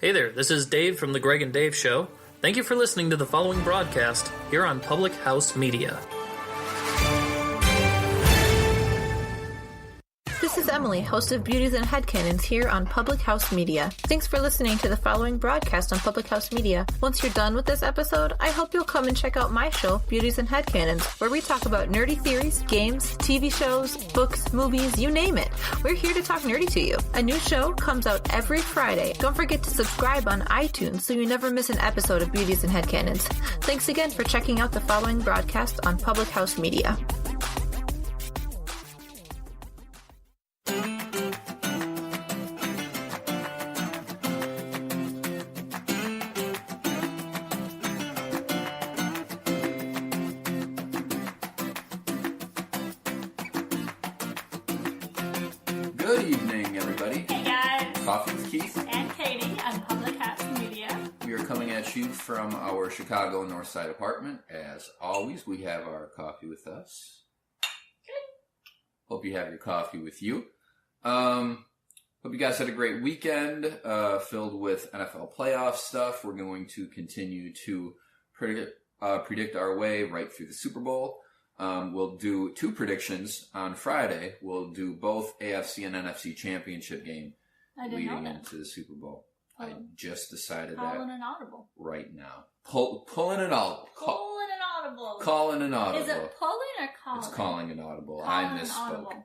Hey there, this is Dave from The Greg and Dave Show. Thank you for listening to the following broadcast here on Public House Media. This is Emily, host of Beauties and Headcanons here on Public House Media. Thanks for listening to the following broadcast on Public House Media. Once you're done with this episode, I hope you'll come and check out my show, Beauties and Headcanons, where we talk about nerdy theories, games, TV shows, books, movies, you name it. We're here to talk nerdy to you. A new show comes out every Friday. Don't forget to subscribe on iTunes so you never miss an episode of Beauties and Headcanons. Thanks again for checking out the following broadcast on Public House Media. Good evening, everybody. Hey guys. Coffee with Keith and Katie on Public House Media. We are coming at you from our Chicago North Side apartment. As always, we have our coffee with us. Good. Hope you have your coffee with you. Hope you guys had a great weekend filled with NFL playoff stuff. We're going to continue to predict our way right through the Super Bowl. We'll do two predictions on Friday. We'll do both AFC and NFC championship game leading into the Super Bowl. I just decided that Calling an audible. right now. Pulling an audible. Calling an audible. Calling an audible. Is it pulling or calling? It's calling an audible. Calling I an misspoke. audible.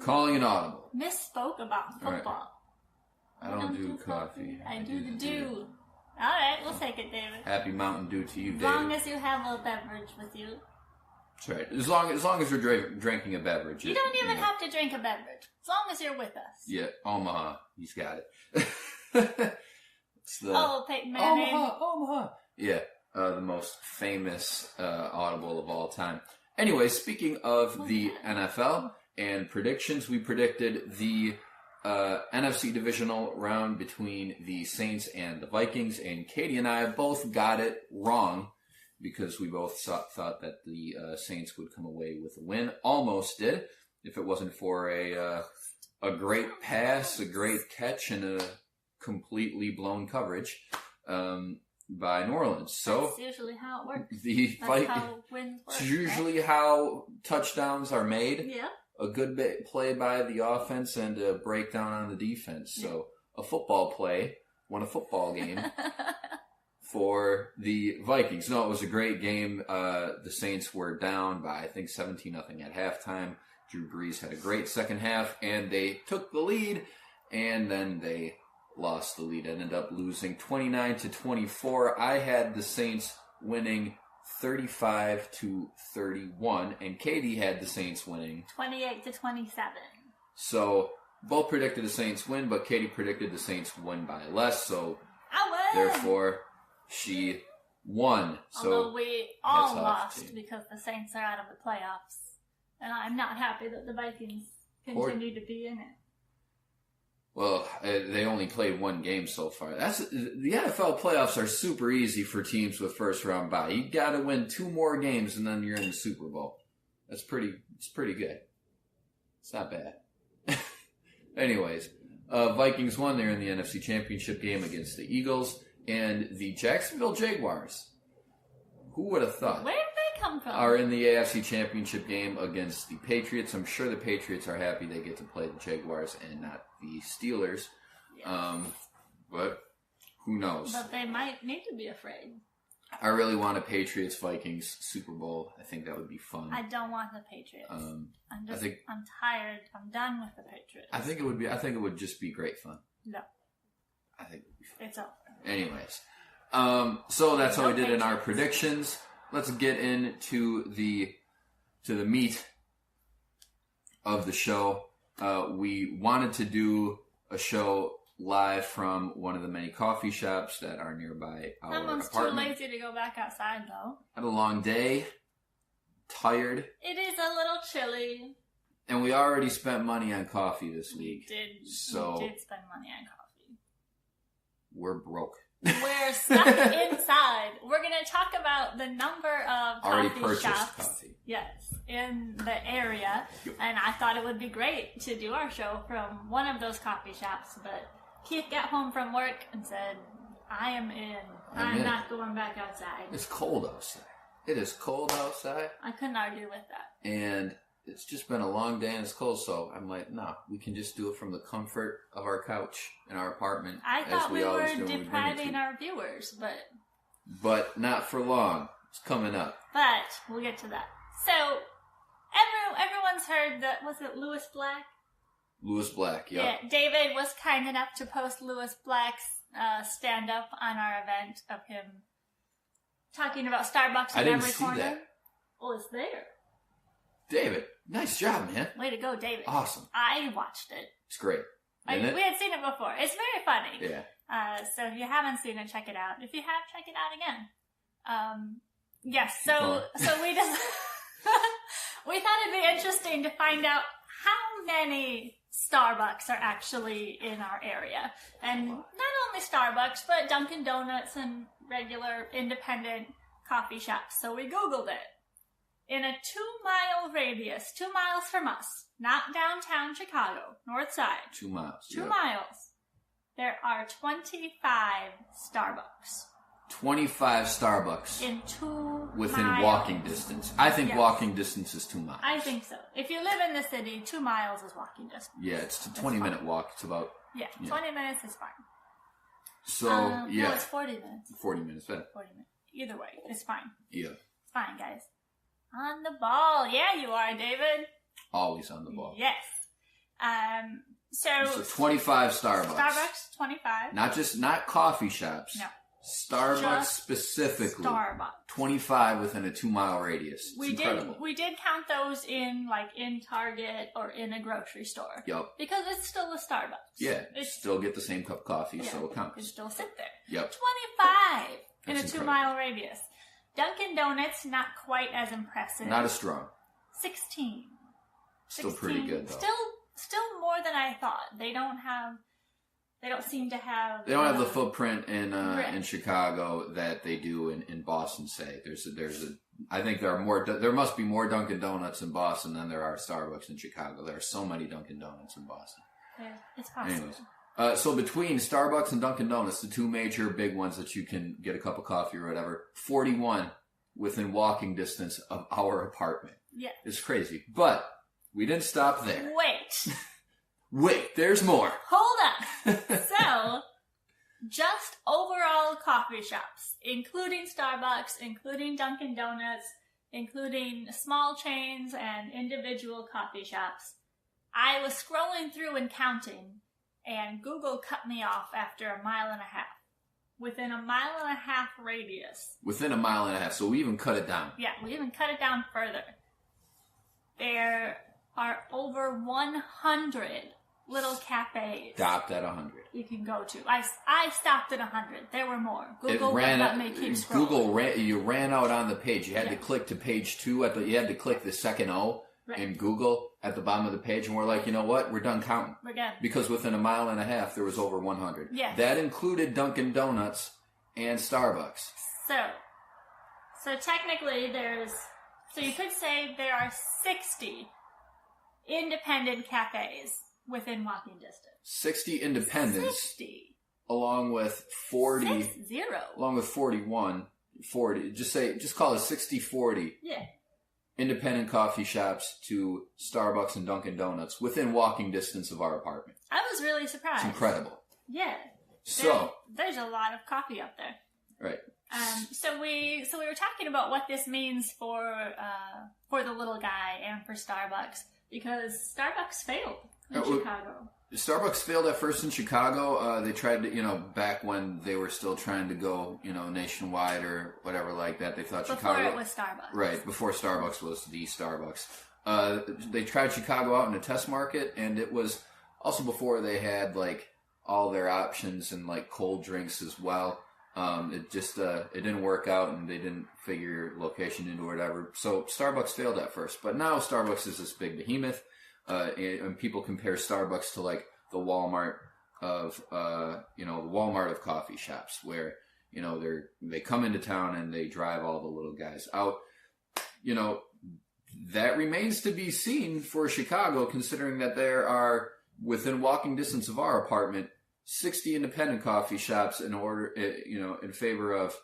Calling an audible. Misspoke about football. I don't do coffee. I do the do. Alright, we'll take it, David. Happy Mountain Dew to you, As David. long as you have a beverage with you. That's right. As long as you're drinking a beverage. You don't even have to drink a beverage. As long as you're with us. Yeah, Omaha. He's got it. It's the Peyton Manning. Omaha. Yeah, the most famous audible of all time. Anyway, speaking of the NFL and predictions, we predicted the NFC divisional round between the Saints and the Vikings, and Katie and I both got it wrong because we both thought that the Saints would come away with a win. Almost did, if it wasn't for a great pass, a great catch, and a completely blown coverage by New Orleans. So that's usually how it works. That's how wins work. It's usually how touchdowns are made. Yeah. A good play by the offense and a breakdown on the defense. So a football play won a football game for the Vikings. No, it was a great game. The Saints were down by, I think, 17-0 at halftime. Drew Brees had a great second half, and they took the lead, and then they lost the lead. Ended up losing 29-24. I had the Saints winning 35-31, and Katie had the Saints winning 28-27. So both predicted the Saints win, but Katie predicted the Saints win by less. So I win. therefore, she won. So although we all hats off lost to you. because the Saints are out of the playoffs, and I'm not happy that the Vikings continue to be in it. Well, they only played one game so far. The NFL playoffs are super easy for teams with first round bye. You got to win two more games and then you're in the Super Bowl. It's pretty good. It's not bad. Anyways, Vikings won. They're in the NFC Championship game against the Eagles and the Jacksonville Jaguars. Who would have thought? Where did they come from? Are in the AFC Championship game against the Patriots. I'm sure the Patriots are happy they get to play the Jaguars and not the Steelers. Yes. But who knows? But they might need to be afraid. I really want a Patriots-Vikings Super Bowl. I think that would be fun. I don't want the Patriots. I'm tired. I'm done with the Patriots. I think it would just be great fun. No. I think it would be fun. It's over. Anyways. So that's how we did in our predictions. Let's get into the meat of the show. We wanted to do a show live from one of the many coffee shops that are nearby our Someone's apartment. too lazy to go back outside, though. Had a long day, tired, It is a little chilly. and we already spent money on coffee this week. We did spend money on coffee. We're broke. We're stuck inside. We're going to talk about the number of Already coffee purchased shops. coffee. Yes, in the area. Yep. And I thought it would be great to do our show from one of those coffee shops, but Keith got home from work and said, I am in. I'm not going back outside. It's cold outside. It is cold outside. I couldn't argue with that. And it's just been a long day and it's cold, so I'm like, no, we can just do it from the comfort of our couch in our apartment. I thought we were do depriving our viewers, but not for long. It's coming up. But we'll get to that. So, everyone's heard that, was it Lewis Black? Lewis Black, yep. Yeah, David was kind enough to post Lewis Black's stand-up on our event of him talking about Starbucks in every corner. That. Oh, it's there. David, nice job, man. Way to go, David. Awesome. I watched it. It's great. We had seen it before. It's very funny. Yeah. So if you haven't seen it, check it out. If you have, check it out again. Yes, so we just we thought it'd be interesting to find out how many Starbucks are actually in our area. And not only Starbucks, but Dunkin' Donuts and regular independent coffee shops. So we Googled it. In a 2-mile radius, 2 miles from us, not downtown Chicago, north side. 2 miles. 2 miles. There are 25 Starbucks. 25 Starbucks. In 2 within miles. Walking distance. I think walking distance is 2 miles. I think so. If you live in the city, 2 miles is walking distance. Yeah, it's a 20-minute walk. It's about... Yeah, 20 minutes is fine. So, No, it's 40 minutes. 40 minutes, but... 40 minutes. Either way, it's fine. Yeah. It's fine, guys. On the ball. Yeah, you are, David. Always on the ball. Yes. So 25 Starbucks. Starbucks, 25. Not coffee shops. No. Starbucks Just specifically. Starbucks. 25 within a 2-mile radius. It's incredible. We did count those in Target or in a grocery store. Yep. Because it's still a Starbucks. Yeah. Still get the same cup of coffee, so it counts. You still sit there. Yep. 25 in a That's 2-mile radius. Dunkin' Donuts, not quite as impressive. Not as strong. 16. Still pretty good, though. Still more than I thought. They don't seem to have... They don't have the footprint in Chicago that they do in Boston, say. I think there must be more Dunkin' Donuts in Boston than there are Starbucks in Chicago. There are so many Dunkin' Donuts in Boston. It's possible. Anyways. So between Starbucks and Dunkin' Donuts, the 2 major big ones that you can get a cup of coffee or whatever, 41 within walking distance of our apartment. Yeah. It's crazy. But we didn't stop there. Wait, there's more. Hold on. So, just overall coffee shops, including Starbucks, including Dunkin' Donuts, including small chains and individual coffee shops. I was scrolling through and counting, and Google cut me off after 1.5 miles. Within 1.5 mile radius. Within 1.5 miles, so we even cut it down. Yeah, we even cut it down further. There are over 100 little cafes. Stopped at 100. You can go to. I stopped at 100. There were more. Google let me keep scrolling. You ran out on the page. You had to click to page 2. You had to click the second O in Google at the bottom of the page, and we're like, you know what? We're done counting. We're done. Because within 1.5 miles, there was over 100. Yes. That included Dunkin' Donuts and Starbucks. So technically so you could say there are 60 independent cafes within walking distance. 60 independents. 60. Along with 40. 60. Along with 41. 40. Just call it 60-40. Yeah. Independent coffee shops to Starbucks and Dunkin' Donuts within walking distance of our apartment. I was really surprised. It's incredible. Yeah. So there's a lot of coffee up there. Right. So we were talking about what this means for the little guy and for Starbucks, because Starbucks failed in Chicago. Starbucks failed at first in Chicago. They tried to, back when they were still trying to go, nationwide or whatever like that. They thought before Chicago... Before it was Starbucks. Right, before Starbucks was the Starbucks. They tried Chicago out in a test market, and it was also before they had, all their options and, cold drinks as well. It just, it didn't work out, and they didn't figure location into whatever. So Starbucks failed at first. But now Starbucks is this big behemoth. And people compare Starbucks to the Walmart of coffee shops, where they come into town and they drive all the little guys out. That remains to be seen for Chicago, considering that there are within walking distance of our apartment 60 independent coffee shops in favor of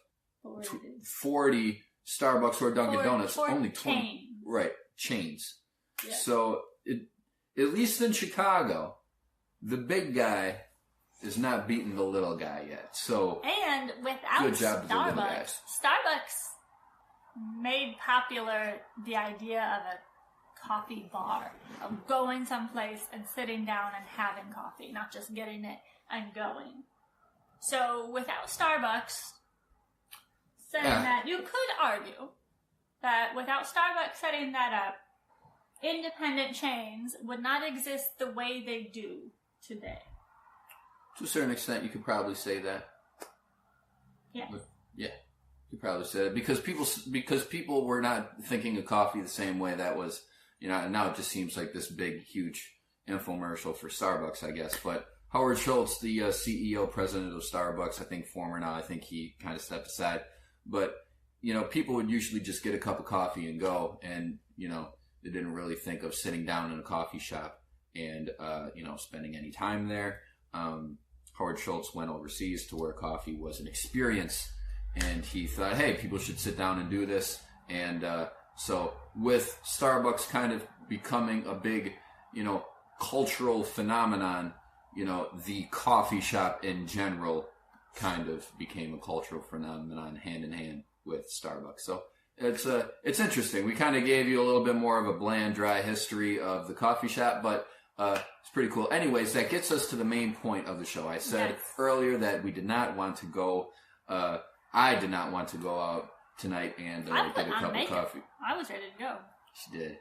40 Starbucks or Dunkin' Donuts. Only 20. Chains. Right, chains. Yeah. So, at least in Chicago, the big guy is not beating the little guy yet. So, and without good job to the little guys. Starbucks made popular the idea of a coffee bar, of going someplace and sitting down and having coffee, not just getting it and going. So without Starbucks setting that, you could argue that without Starbucks setting that up, independent chains would not exist the way they do today. To a certain extent, you could probably say that. Yeah. Yeah. You probably say that because people were not thinking of coffee the same way. That was, now it just seems like this big, huge infomercial for Starbucks, I guess. But Howard Schultz, the CEO, president of Starbucks, I think former now, I think he kind of stepped aside. But, people would usually just get a cup of coffee and go. And, they didn't really think of sitting down in a coffee shop and, spending any time there. Howard Schultz went overseas to where coffee was an experience. And he thought, hey, people should sit down and do this. And so with Starbucks kind of becoming a big, cultural phenomenon, the coffee shop in general kind of became a cultural phenomenon hand in hand with Starbucks. So it's interesting. We kind of gave you a little bit more of a bland, dry history of the coffee shop, but it's pretty cool. Anyways, that gets us to the main point of the show. I said earlier that we did not want to go... I did not want to go out tonight and get a cup of coffee. I was ready to go. She did.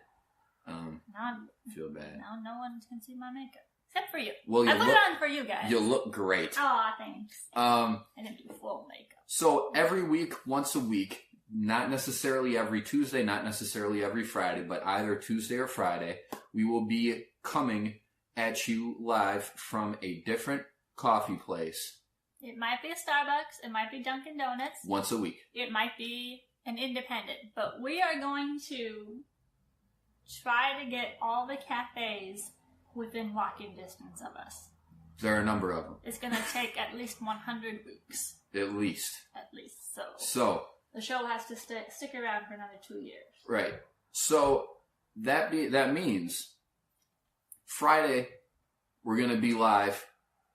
Now feel bad. Now no one can see my makeup. Except for you. Well, I put it on for you guys. You look great. Aw, thanks. I didn't do full makeup. So every week, once a week, not necessarily every Tuesday, not necessarily every Friday, but either Tuesday or Friday, we will be coming at you live from a different coffee place. It might be a Starbucks. It might be Dunkin' Donuts. Once a week. It might be an independent. But we are going to try to get all the cafes within walking distance of us. There are a number of them. It's going to take at least 100 weeks. At least. So the show has to stick around for another 2 years. Right. So that means Friday we're going to be live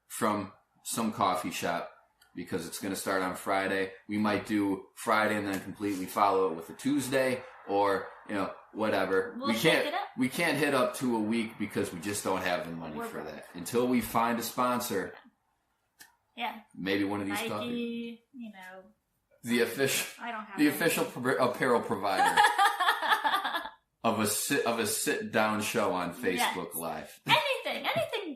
from some coffee shop because it's going to start on Friday. We might do Friday and then completely follow it with a Tuesday or, whatever. We'll shake it up. We can't hit up to a week because we just don't have the money for that. Until we find a sponsor. Yeah. Maybe one of these Nike, coffee. The official I don't have the official apparel provider of a sit down show on Facebook Live. Anything.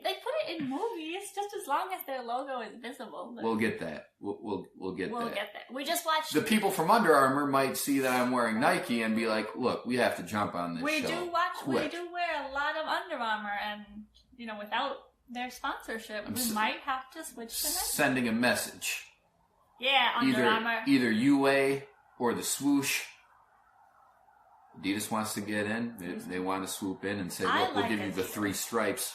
They put it in movies just as long as their logo is visible. We'll get that. We'll get that. We just watched. The people from Under Armour might see that I'm wearing Nike and be like, "Look, we have to jump on this show." We do wear a lot of Under Armour, and without their sponsorship, we might have to switch to Nike. Sending a message. Yeah, Under Armour. Either UA or the swoosh. Adidas wants to get in. They want to swoop in and say, "Look, we'll give you the 3 stripes."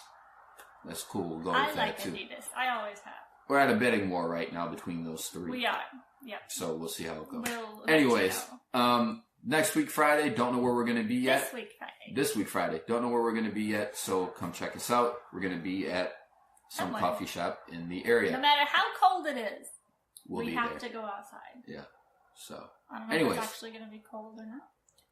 That's cool. We'll go with that too. Adidas. I always have. We're at a bidding war right now between those 3. We are. Yep. So we'll see how it goes. We'll Anyways, next week Friday, don't know where we're going to be yet. This week Friday. Don't know where we're going to be yet, so come check us out. We're going to be at some coffee shop in the area. No matter how cold it is, we have to go outside. Yeah. So, I don't know if it's actually going to be cold or not.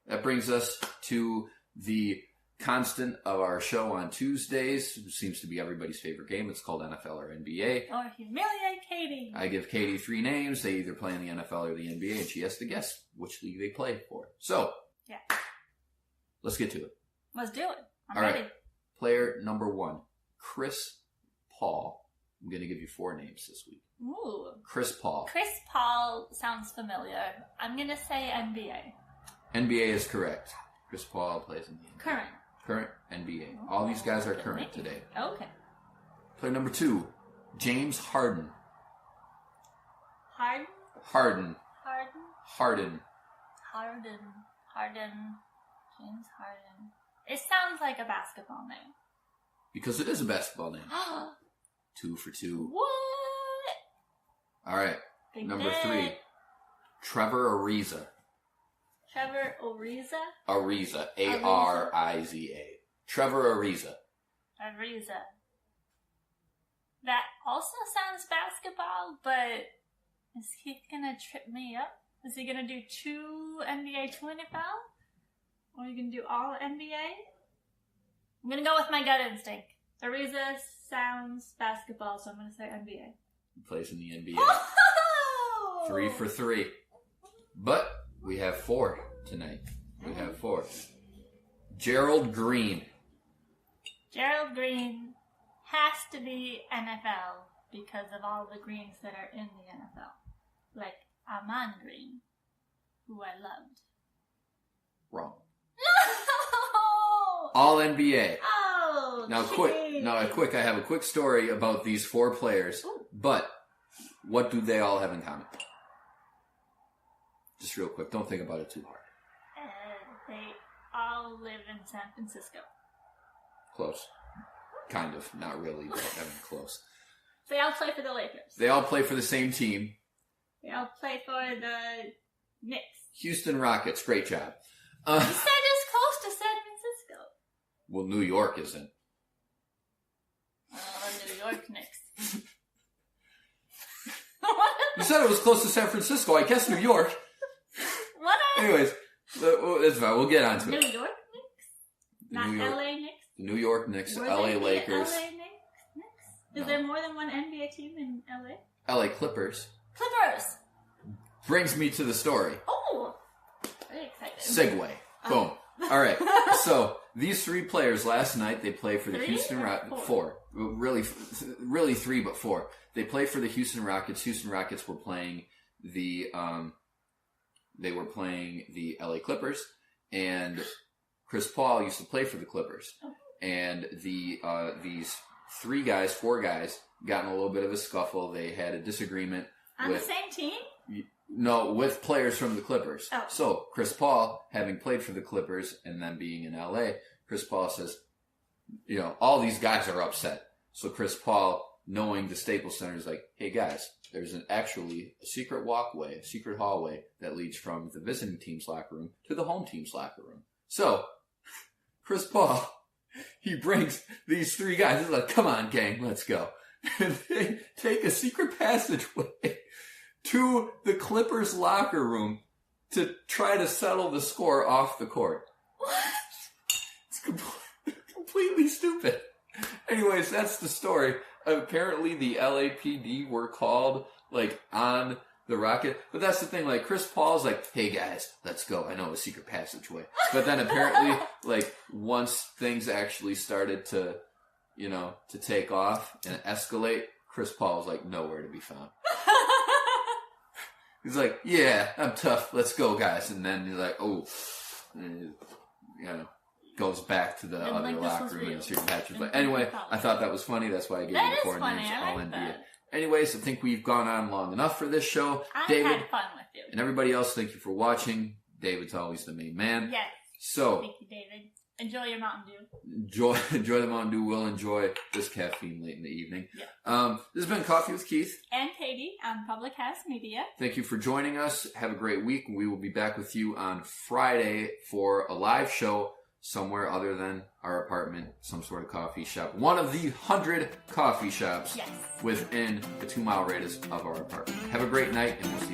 That brings us to the constant of our show on Tuesdays. It seems to be everybody's favorite game. It's called NFL or NBA. Or humiliate Katie. I give Katie 3 names. They either play in the NFL or the NBA, and she has to guess which league they play for. So, let's get to it. Let's do it. I'm All ready. Right. Player number 1, Chris Paul. I'm going to give you 4 names this week. Ooh. Chris Paul. Chris Paul sounds familiar. I'm going to say NBA. NBA is correct. Chris Paul plays in the NBA. Current NBA. All these guys are current today. Okay. Player number 2, James Harden. Harden. James Harden. It sounds like a basketball name. Because it is a basketball name. 2 for 2. What? All right. Big Number hit. 3. Trevor Ariza. Trevor Ariza? Ariza. Ariza. Trevor Ariza. Ariza. That also sounds basketball, but is he gonna trip me up? Is he gonna do 2 NBA, 2 NFL? Or are you gonna do all NBA? I'm gonna go with my gut instinct. Ariza sounds basketball, so I'm gonna say NBA. He plays in the NBA. Oh! 3 for 3. But we have 4 tonight. We have 4. Gerald Green. Gerald Green has to be NFL because of all the greens that are in the NFL. Like Ahman Green, who I loved. Wrong. No! All NBA. Oh, Now, geez. I have a quick story about these 4 players. Ooh. But what do they all have in common? Just real quick. Don't think about it too hard. They all live in San Francisco. Close. Kind of. Not really, but I mean, close. They all play for the Lakers. They all play for the same team. They all play for the Knicks. Houston Rockets. Great job. You said it's close to San Francisco. Well, New York isn't. New York Knicks. You said it was close to San Francisco. I guess New York. What are Anyways, that's fine. We'll get on to New it. York Knicks? Not New York- LA Knicks? The New York Knicks, Were LA they the Lakers, LA Knicks? Is No. there more than one NBA team in LA? LA Clippers. Clippers! Brings me to the story. Oh! Very excited. Segue. Boom. All right. So these 3 players last night, they played for the 3 Houston or Rockets. 4? 4. Really 3, but 4. They played for the Houston Rockets. Houston Rockets were playing the LA Clippers, and Chris Paul used to play for the Clippers. And these 4 guys got in a little bit of a scuffle. They had a disagreement On with the same team? with players from the Clippers. Oh. So Chris Paul, having played for the Clippers and then being in LA, Chris Paul says, all these guys are upset. So Chris Paul, knowing the Staples Center, is like, hey guys, there's actually a secret walkway, a secret hallway that leads from the visiting team's locker room to the home team's locker room. So Chris Paul, he brings these 3 guys. He's like, come on, gang, let's go. And they take a secret passageway to the Clippers locker room to try to settle the score off the court. What? It's completely stupid. Anyways, that's the story. Apparently the LAPD were called, on the Rocket. But that's the thing, Chris Paul's like, hey guys, let's go. I know a secret passageway. But then apparently, once things actually started to, to take off and escalate, Chris Paul was nowhere to be found. He's like, yeah, I'm tough. Let's go, guys. And then he's like, oh, goes back to the Didn't other think this locker was room real. and secret patches. Didn't But think anyway, it was I thought that was funny. That's why I gave That you the is 4 funny. names, I all like NBA. that. Anyways, I think we've gone on long enough for this show. I David had fun with you. and everybody else, thank you for watching. David's always the main man. Yes. So Thank you, David. Enjoy your Mountain Dew. enjoy the Mountain Dew. We'll enjoy this caffeine late in the evening. Yeah. This has been Coffee with Keith. And Katie on Public House Media. Thank you for joining us. Have a great week. We will be back with you on Friday for a live show somewhere other than our apartment, some sort of coffee shop. One of the 100 coffee shops Yes. within the 2-mile radius of our apartment. Have a great night, and we'll see you